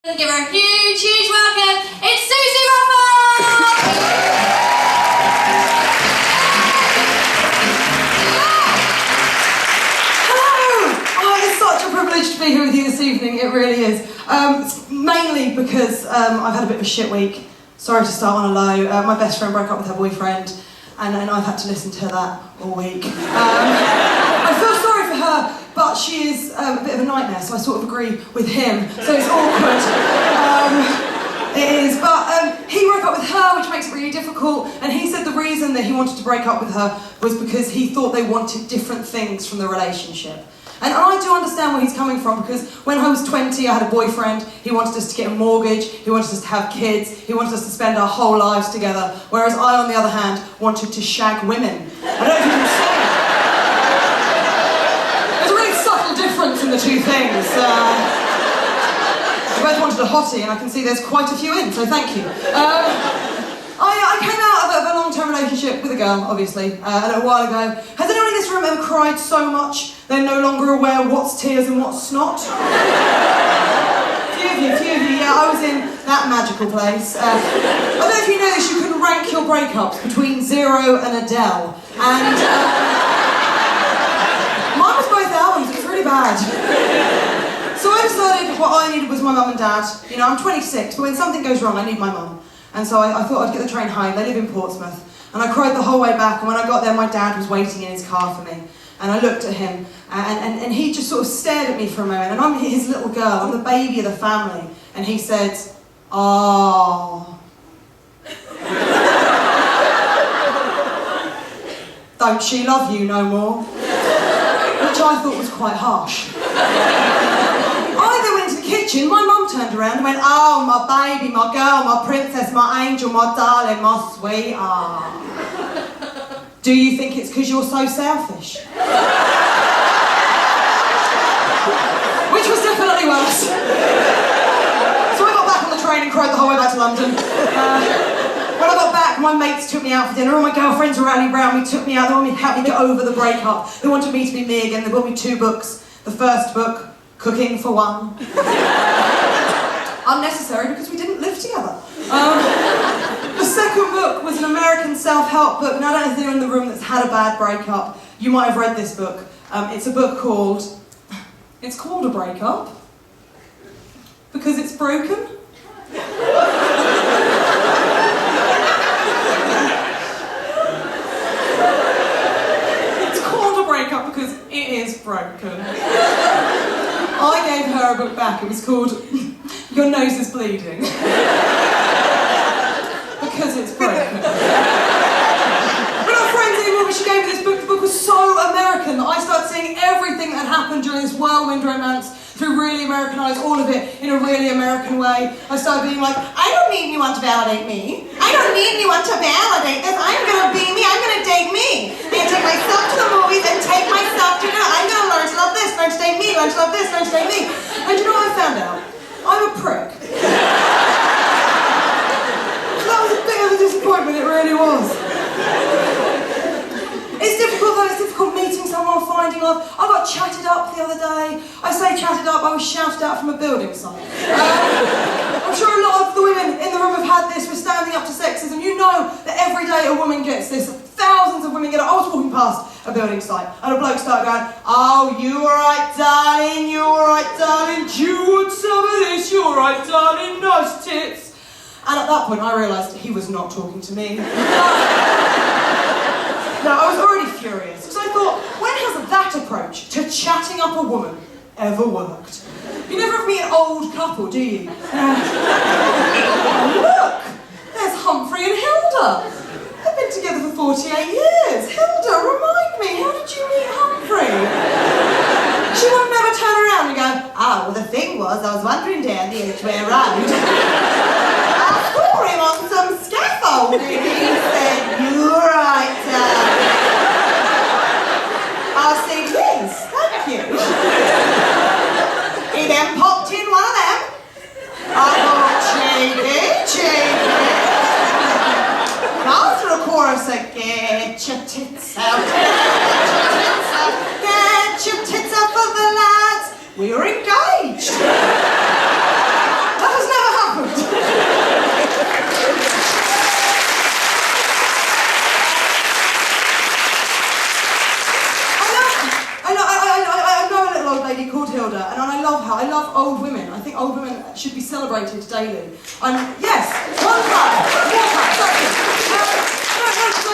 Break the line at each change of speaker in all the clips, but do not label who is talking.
Give her a huge, huge welcome. It's Suzi Ruffell!
Hello! Oh, it's such a privilege to be here with you this evening, it really is. Mainly because I've had a bit of a shit week. Sorry to start on a low. My best friend broke up with her boyfriend, and I've had to listen to that all week. I feel sorry for her, but she is a bit of a nightmare, so I sort of agree with him, so it's awkward. It is, but he broke up with her, which makes it really difficult, and he said the reason that he wanted to break up with her was because he thought they wanted different things from the relationship. And I do understand where he's coming from, because when I was 20, I had a boyfriend, he wanted us to get a mortgage, he wanted us to have kids, he wanted us to spend our whole lives together, whereas I, on the other hand, wanted to shag women. I don't know if you can see it. There's a really subtle difference in the two things. We both wanted a hottie, and I can see there's quite a few in, so thank you. I came out of a long-term relationship with a girl, obviously, a little while ago. Has anyone in this room ever cried so much they're no longer aware what's tears and what's snot? Few of you, yeah, I was in that magical place. I don't know if you know this, you can rank your breakups between 0 and Adele, and mine was both albums, it was really bad. So I decided what I needed was my mum and dad. You know, I'm 26, but when something goes wrong, I need my mum. And so I thought I'd get the train home. They live in Portsmouth. And I cried the whole way back, and when I got there, my dad was waiting in his car for me. And I looked at him, and he just sort of stared at me for a moment, and I'm his little girl, I'm the baby of the family. And he said, "Oh." "Don't she love you no more?" Which I thought was quite harsh. I then went to the kitchen, my mum turned around and went, "Oh, my baby, my girl, my princess, my angel, my darling, my sweetheart. Do you think it's because you're so selfish?" Which was definitely worse. So I got back on the train and cried the whole way back to London. When I got back, my mates took me out for dinner, all my girlfriends rallied round me, took me out, they wanted me to help me get over the breakup. They wanted me to be me again, they bought me 2 books. The first book, Cooking for One. Unnecessary because we didn't live together. The second book was an American self-help book, and I don't know if anyone in the room that's had a bad breakup, you might have read this book. It's a book called A Breakup, because it's broken. It's called A Breakup because it is broken. I gave her a book back, it was called Your Nose is Bleeding. Because it's broken. We're not friends anymore, but she gave me this book. The book was so American that I started seeing everything that had happened during this whirlwind romance through really American eyes, all of it in a really American way. I started being like, I don't need anyone to validate me. I don't need anyone to validate this. I'm gonna be me, I'm gonna date me. I'm gonna take myself to the movies and take myself to dinner. I'm gonna learn to love this, learn to date me, learn to love this, learn to date me. And you know what I found out? I'm a prick. That was a bit of a disappointment, it really was. It's difficult though, it's difficult meeting someone, finding love. I got chatted up the other day. I say chatted up, I was shouted out from a building site. I'm sure a lot of the women in the room have had this. We're standing up to sexism. You know that every day a woman gets this. Thousands of women get it. I was walking past a building site and a bloke started going, "Oh, you alright, darling, you alright, darling, do you want some of this? You alright, darling, nice tits." And at that point I realised he was not talking to me. No, I was already furious, because I thought, when has that approach to chatting up a woman ever worked? You never meet an old couple, do you? Oh, look! There's Humphrey and Hilda! They've been together for 48 years! Hilda, remind me, how did you meet Humphrey? She would never turn around and go, "Ah, well the thing was, I was wandering down the Edgware Road. I saw him on some scaffolding, and he said, 'You're right, I'll say please, thank you.' He then popped in one of them. I thought, cheeky. And after a chorus of, 'Get your tits out, get your tits out for the lads,' we were engaged. should be celebrated daily. Yes, one clap, more clap,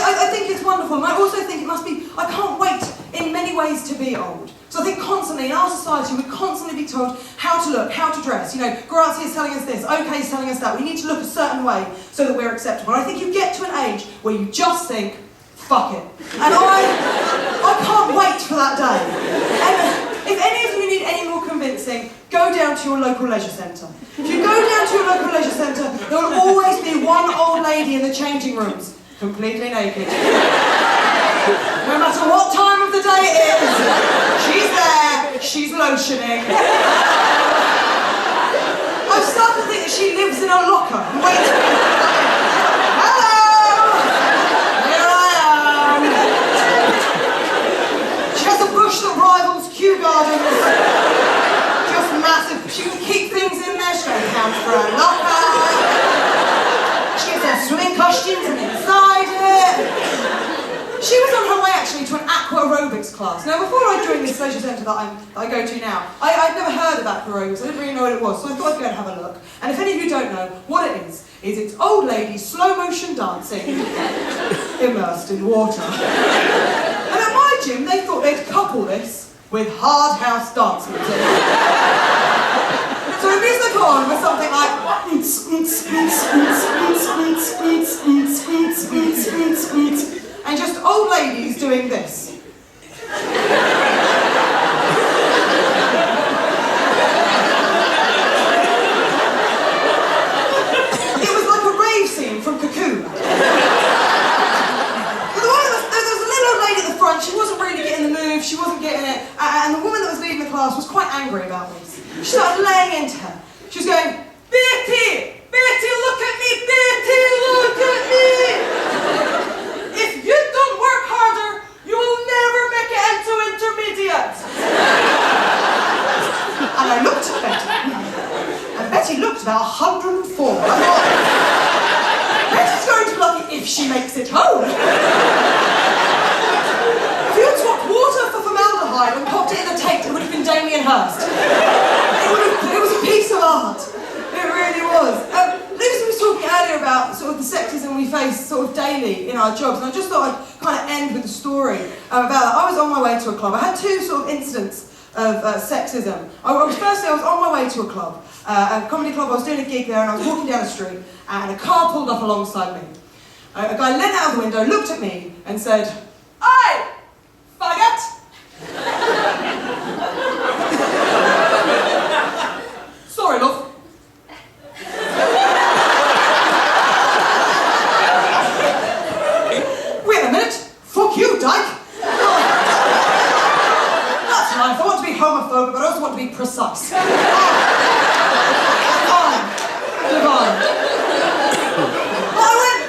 I think it's wonderful, and I also think it must be, I can't wait in many ways to be old. So I think constantly, in our society, we constantly be told how to look, how to dress. You know, Grazia is telling us this, OK is telling us that. We need to look a certain way so that we're acceptable. And I think you get to an age where you just think, fuck it. And I can't wait for that day. And if any of you need any more convincing, go down to your local leisure centre. If you go down to your local leisure centre, there will always be one old lady in the changing rooms, completely naked. No matter what time of the day it is, she's there, she's lotioning. I've started to think that she lives in a locker and waits for me. Hello! Here I am. She has a bush that rivals Kew Gardens. Just massive. She can keep things in there, she can count for her locker. She has her swimming costumes and inside it. She was on her way actually to an aqua aerobics class. Now before I joined this leisure centre that I go to now, I'd never heard of aqua aerobics, I didn't really know what it was, so I thought I'd go and have a look. And if any of you don't know, what it is it's old ladies slow motion dancing, immersed in water. And at my gym, they thought they'd couple this with hard house dance music. So the music on was something like and just old ladies doing this. It was like a rave scene from Cocoon. But there was a little old lady at the front, she wasn't really getting the move, she wasn't getting it, and the woman that was leading the class was quite angry about this. She started laying into her. She was going, Betty! Betty, look at me! Betty, look at me! If you don't work harder, you will never make it into intermediate. And I looked at Betty. And Betty looked about 104. I thought, Betty's going to be lucky if she makes it home. If you had swapped water for formaldehyde and popped it in the Tate, it would have been Damien Hirst. It was a piece of art. It really was. Lucy was talking earlier about sort of the sexism we face sort of daily in our jobs, and I just thought I'd kind of end with a story about that. I was on my way to a club. I had two sort of incidents of sexism. Firstly, I was on my way to a club, a comedy club. I was doing a gig there, and I was walking down the street, and a car pulled up alongside me. A guy leant out of the window, looked at me, and said, "Oi, faggot!" Sorry, love. Wait a minute. Fuck you, dyke. That's nice. I want to be homophobic, but I also want to be precise. Divine.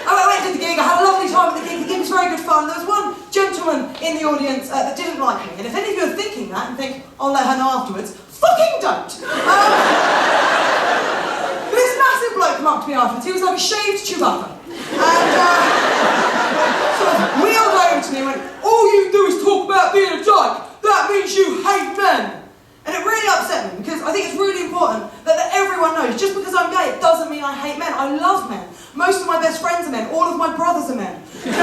I went to the gig. I had a lovely time at the gig. The gig was very good fun. There was one gentleman in the audience that didn't like me. And if any of you are thinking that and think, I'll let her know afterwards, fucking don't. This massive bloke came up to me afterwards. He was like a shaved Chewbacca. And sort of wheeled over to me and went, all you do is talk about being a dyke. That means you hate men. And it really upset me because I think it's really important that everyone knows, just because I'm gay, it doesn't mean I hate men. I love men. Most of my best friends are men. All of my brothers are men. You know?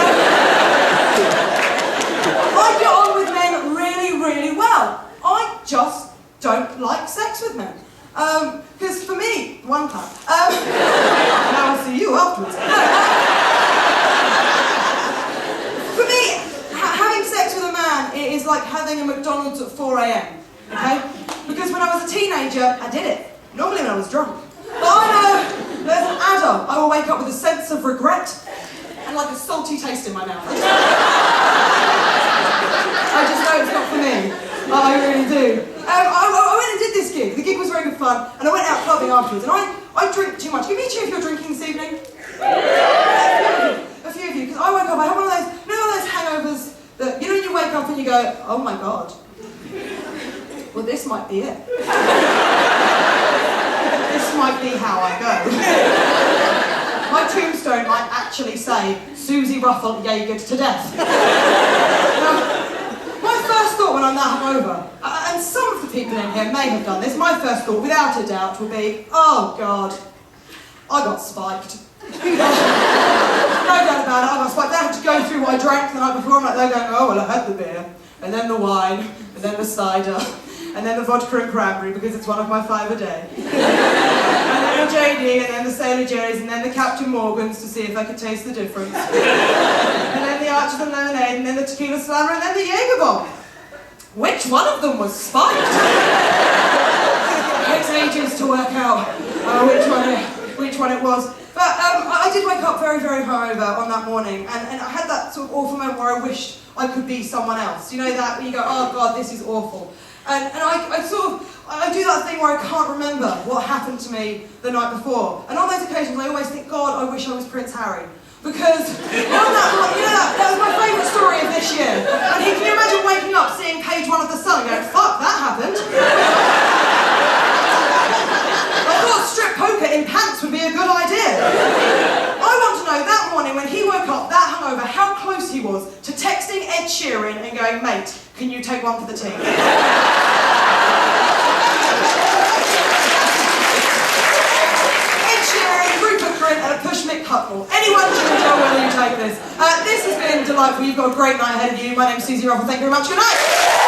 I get on with men really, really well. I just don't like sex with men. Because for me, one clap. And I will see you afterwards. For me, having sex with a man is like having a McDonald's at 4 a.m. Okay? Because when I was a teenager, I did it. Normally when I was drunk. But I know that as an adult, I will wake up with a sense of regret and like a salty taste in my mouth. I just know it's not for me. I really do. I went and did this gig. The gig was very good fun, and I went out clubbing afterwards, and I drink too much. Give me a cheer if you're drinking this evening. A few of you, because I woke up, I had one of those, you know, one of those hangovers that, you know, when you wake up and you go, oh my God. Well, this might be it. This might be how I go. My tombstone might actually say, Suzi Ruffell Jaegered to death. My first thought when I'm that hungover, and some of the people in here may have done this, my first thought, without a doubt, will be, oh God, I got spiked. No doubt about it, I got spiked. They had to go through what I drank the night before. I'm like, they're going, oh, well, I had the beer, and then the wine, and then the cider, and then the vodka and cranberry, because it's one of my 5 a day. And then the JD, and then the Sailor Jerry's, and then the Captain Morgan's to see if I could taste the difference. And then the Archers and Lemonade, and then the Tequila Slammer, and then the Jaeger Bomb. Which one of them was spiked? It takes ages to work out which one it was. But I did wake up very, very hungover on that morning, and I had that sort of awful moment where I wished I could be someone else. You know that when you go, oh God, this is awful. And I do that thing where I can't remember what happened to me the night before. And on those occasions, I always think, God, I wish I was Prince Harry. Because that was my favourite story of this year. And can you imagine waking up, seeing page 1 of The Sun and going, fuck, that happened. I thought strip poker in pants would be a good idea. I want to know that morning when he woke up that hungover, how close he was to texting Ed Sheeran and going, mate, can you take one for the team? Ed Sheeran, Rupert Grint and a Push Mick Hucknall. Anyone can tell whether you take this. This has been delightful. You've got a great night ahead of you. My name's Suzi Ruffell. Thank you very much. Good night.